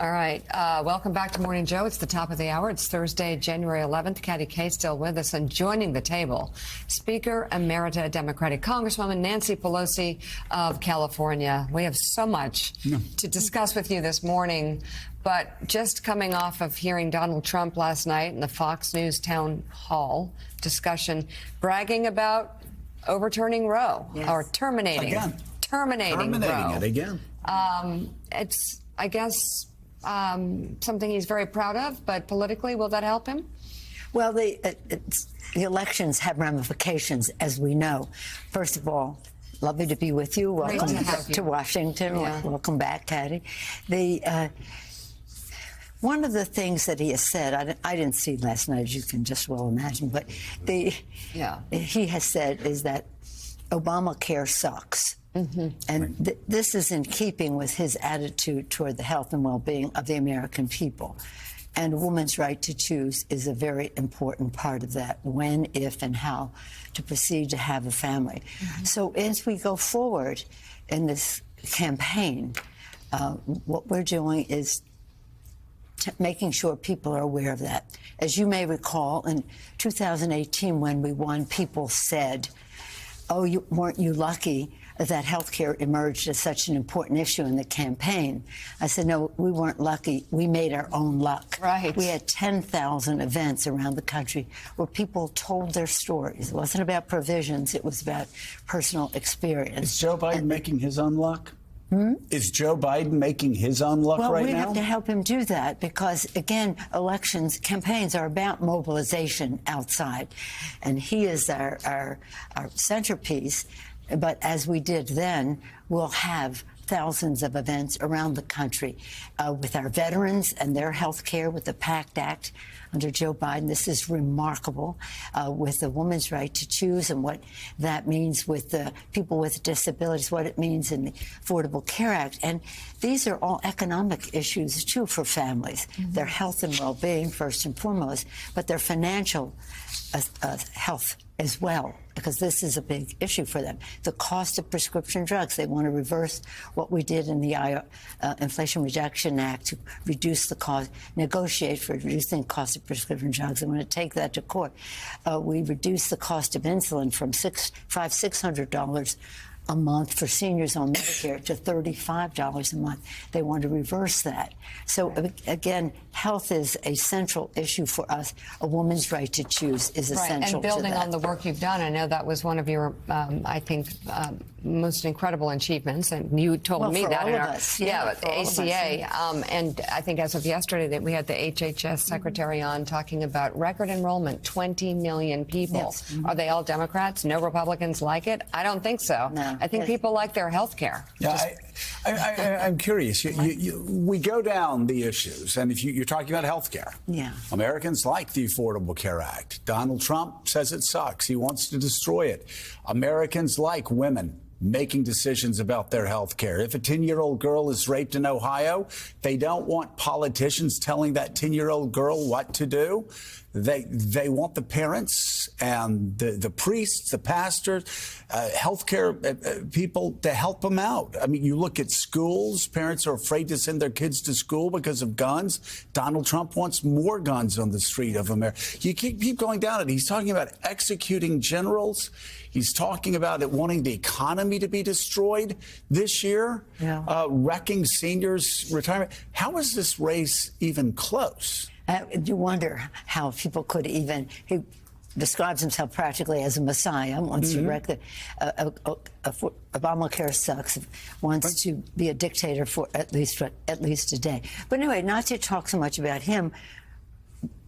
All right. Welcome back to Morning Joe. It's the top of the hour. It's Thursday, January 11th. Katty Kay still with us, and joining the table, Speaker Emerita Democratic Congresswoman Nancy Pelosi of California. We have so much to discuss with you this morning, but just coming off of hearing Donald Trump last night in the Fox News town hall discussion, bragging about overturning Roe, or terminating Roe. It again. It's, I guess, something he's very proud of, but politically, will that help him? Well, the elections have ramifications, as we know. First of all, lovely to be with you. Welcome to Washington. Yeah. Welcome back, Katty. One of the things that he has said, I didn't see last night, as you can just well imagine, but he has said is that Obamacare sucks. Mm-hmm. And this is in keeping with his attitude toward the health and well-being of the American people. And a woman's right to choose is a very important part of that, when, if, and how to proceed to have a family. Mm-hmm. So as we go forward in this campaign, what we're doing is making sure people are aware of that. As you may recall, in 2018, when we won, people said, oh, weren't you lucky that health care emerged as such an important issue in the campaign? I said, no, we weren't lucky. We made our own luck. Right. We had 10,000 events around the country where people told their stories. It wasn't about provisions. It was about personal experience. Is Joe Biden making his own luck? Is Joe Biden making his own luck right now? Well, we have to help him do that because, again, campaigns are about mobilization outside. And he is our centerpiece. But as we did then, we'll have thousands of events around the country with our veterans and their health care, with the PACT Act under Joe Biden. This is remarkable, with the woman's right to choose and what that means with the people with disabilities, what it means in the Affordable Care Act. And these are all economic issues, too, for families. Mm-hmm. Their health and well-being, first and foremost, but their financial health as well, because this is a big issue for them. The cost of prescription drugs. They want to reverse what we did in the Inflation Reduction Act to reduce the cost, negotiate for reducing the cost of prescription drugs. I'm going to take that to court. We reduced the cost of insulin from $600 a month for seniors on Medicare to $35 a month. They want to reverse that. So, again, health is a central issue for us. A woman's right to choose is essential. And building on the work you've done, I know that was one of your, I think, most incredible achievements. And you told me that in our ACA. And I think as of yesterday that we had the HHS secretary on talking about record enrollment, 20 million people. Yes. Mm-hmm. Are they all Democrats? No Republicans like it? I don't think so. No. I think people like their health care. Yeah, I'm curious. We go down the issues, and if you're talking about health care, Americans like the Affordable Care Act. Donald Trump says it sucks. He wants to destroy it. Americans like women making decisions about their health care. If a 10-year-old girl is raped in Ohio, they don't want politicians telling that 10-year-old girl what to do. They want the parents and the priests, the pastors, healthcare people to help them out. I mean, you look at schools. Parents are afraid to send their kids to school because of guns. Donald Trump wants more guns on the street of America. You keep going down it. He's talking about executing generals. He's talking about it wanting the economy to be destroyed this year, wrecking seniors' retirement. How is this race even close? You wonder how people could even. He describes himself practically as a messiah. Wants to wreck the Obamacare sucks. Wants to be a dictator for at least a day. But anyway, not to talk so much about him.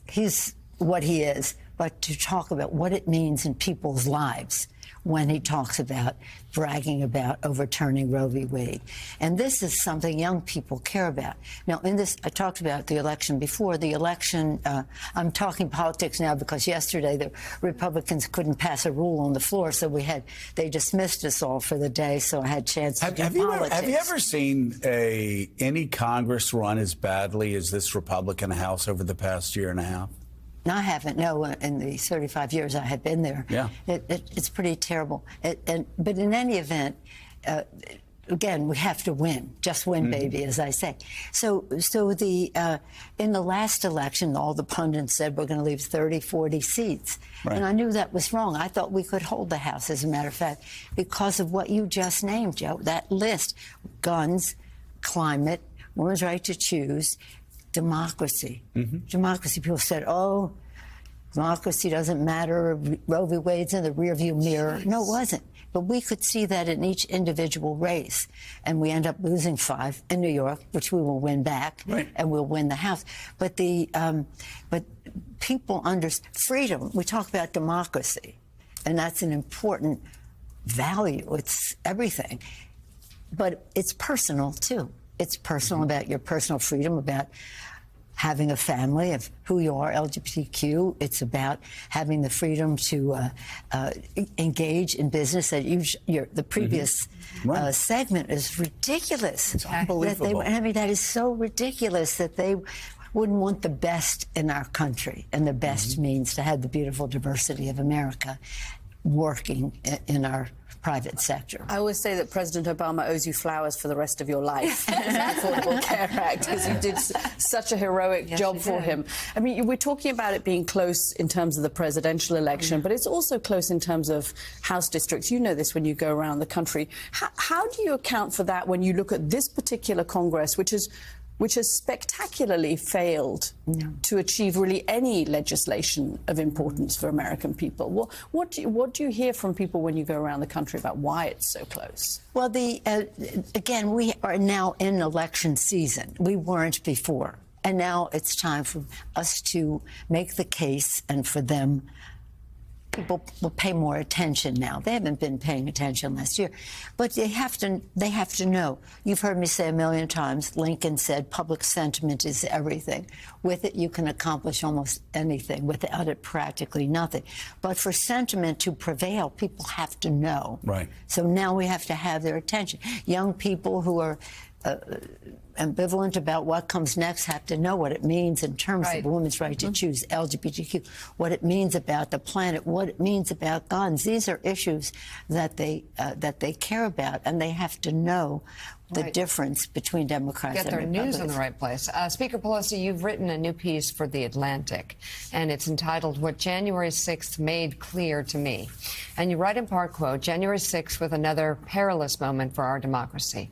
He's what he is, but to talk about what it means in people's lives when he talks about bragging about overturning Roe v. Wade. And this is something young people care about. Now, in this, I talked about the election before. The election, I'm talking politics now because yesterday the Republicans couldn't pass a rule on the floor, so they dismissed us all for the day, so I had a chance to do politics. Have you ever seen any Congress run as badly as this Republican House over the past year and a half? No, I haven't. No, in the 35 years I have been there. Yeah. It's pretty terrible. But in any event, again, we have to win. Just win, baby, as I say. So in the last election, all the pundits said we're going to leave 30, 40 seats. Right. And I knew that was wrong. I thought we could hold the House, as a matter of fact, because of what you just named, Joe. That list: guns, climate, women's right to choose, democracy. Democracy. People said, oh, democracy doesn't matter. Roe v. Wade's in the rearview mirror. No, it wasn't. But we could see that in each individual race. And we end up losing 5 in New York, which we will win back, and we'll win the House. But but people understand freedom. We talk about democracy, and that's an important value. It's everything. But it's personal, too. It's personal about your personal freedom, about having a family, of who you are, LGBTQ. It's about having the freedom to engage in business. That the previous segment is ridiculous. It's unbelievable. That is so ridiculous that they wouldn't want the best in our country, and the best means to have the beautiful diversity of America working in our private sector. I always say that President Obama owes you flowers for the rest of your life. The Affordable Care Act, because you did such a heroic job for him. I mean, we're talking about it being close in terms of the presidential election, but it's also close in terms of House districts. You know this when you go around the country. How do you account for that when you look at this particular Congress, which has spectacularly failed to achieve really any legislation of importance for American people? What do you hear from people when you go around the country about why it's so close? Well, again, we are now in election season. We weren't before. And now it's time for us to make the case, and for them, people will pay more attention now. They haven't been paying attention last year. But they have to know. You've heard me say a million times, Lincoln said public sentiment is everything. With it, you can accomplish almost anything. Without it, practically nothing. But for sentiment to prevail, people have to know. Right. So now we have to have their attention. Young people who are ambivalent about what comes next have to know what it means in terms of women's right to choose, LGBTQ, what it means about the planet, what it means about guns. These are issues that they care about, and they have to know the difference between Democrats and Republicans. Get their news in the right place. Speaker Pelosi, you've written a new piece for The Atlantic, and it's entitled "What January 6th Made Clear to Me." And you write in part, quote, "January 6th was another perilous moment for our democracy.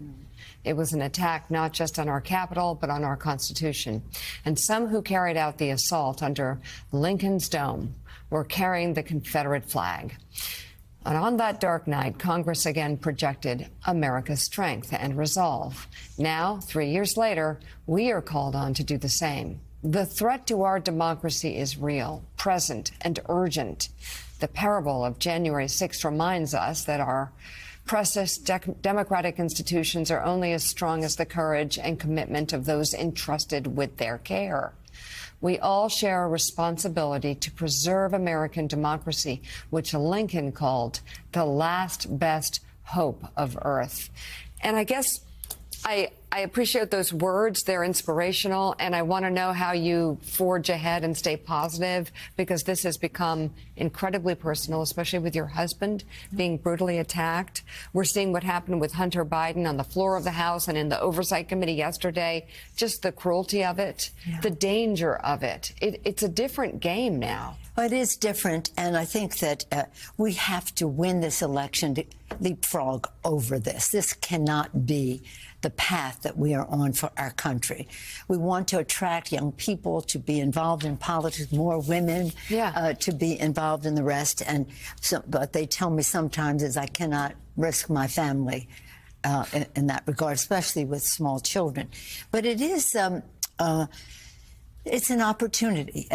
It was an attack not just on our Capitol, but on our Constitution. And some who carried out the assault under Lincoln's dome were carrying the Confederate flag. And on that dark night, Congress again projected America's strength and resolve. Now, 3 years later, we are called on to do the same. The threat to our democracy is real, present, and urgent. The parable of January 6th reminds us that our precious democratic institutions are only as strong as the courage and commitment of those entrusted with their care. We all share a responsibility to preserve American democracy, which Lincoln called the last best hope of earth." And I guess I appreciate those words. They're inspirational, and I want to know how you forge ahead and stay positive, because this has become incredibly personal, especially with your husband being brutally attacked. We're seeing what happened with Hunter Biden on the floor of the House and in the Oversight Committee yesterday, just the cruelty of it, the danger of it. It's a different game now. Well, it is different, and I think that we have to win this election to leapfrog over this. This cannot be the path that we are on for our country. We want to attract young people to be involved in politics, more women to be involved in the rest. And so, but they tell me sometimes is I cannot risk my family in that regard, especially with small children. But it is. It's an opportunity.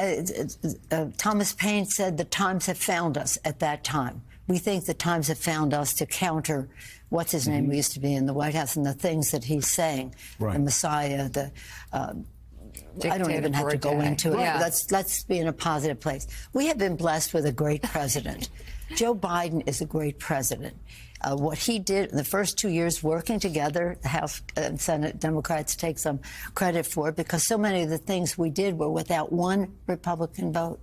Thomas Paine said the times have found us at that time. We think the times have found us to counter what's his name who used to be in the White House and the things that he's saying, the Messiah, I don't even have to go into it. Let's be in a positive place. We have been blessed with a great president. Joe Biden is a great president. What he did in the first 2 years working together, the House and Senate Democrats take some credit for it, because so many of the things we did were without one Republican vote.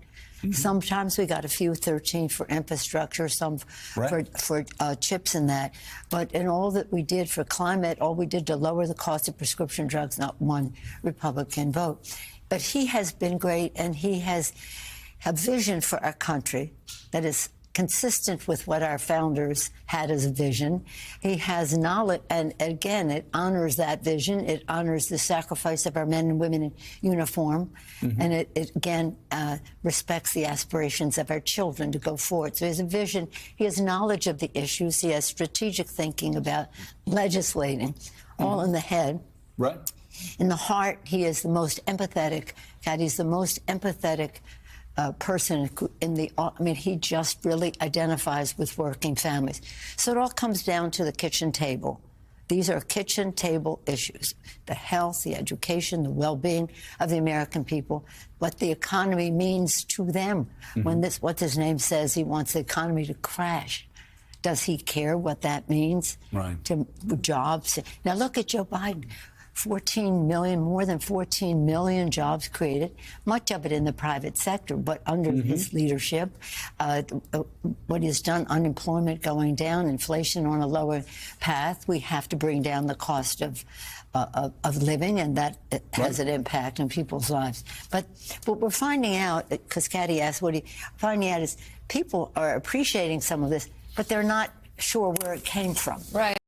Sometimes we got a few 13 for infrastructure, some for chips and that. But in all that we did for climate, all we did to lower the cost of prescription drugs, not one Republican vote. But he has been great, and he has a vision for our country that is consistent with what our founders had as a vision. He has knowledge, and again, it honors that vision. It honors the sacrifice of our men and women in uniform, and it again respects the aspirations of our children to go forward. So he has a vision. He has knowledge of the issues. He has strategic thinking about legislating, all in the head. Right. In the heart, he is the most empathetic. God, he's the most empathetic person in the, I mean, he just really identifies with working families. So it all comes down to the kitchen table. These are kitchen table issues: the health, the education, the well-being of the American people, what the economy means to them. When this, what his name says, he wants the economy to crash. Does he care what that means to jobs? Now look at Joe Biden. 14 million, more than 14 million jobs created, much of it in the private sector, but under his leadership. What he's done, unemployment going down, inflation on a lower path. We have to bring down the cost of living, and that has an impact on people's lives. But what we're finding out, because Katty asked, finding out is people are appreciating some of this, but they're not sure where it came from. Right.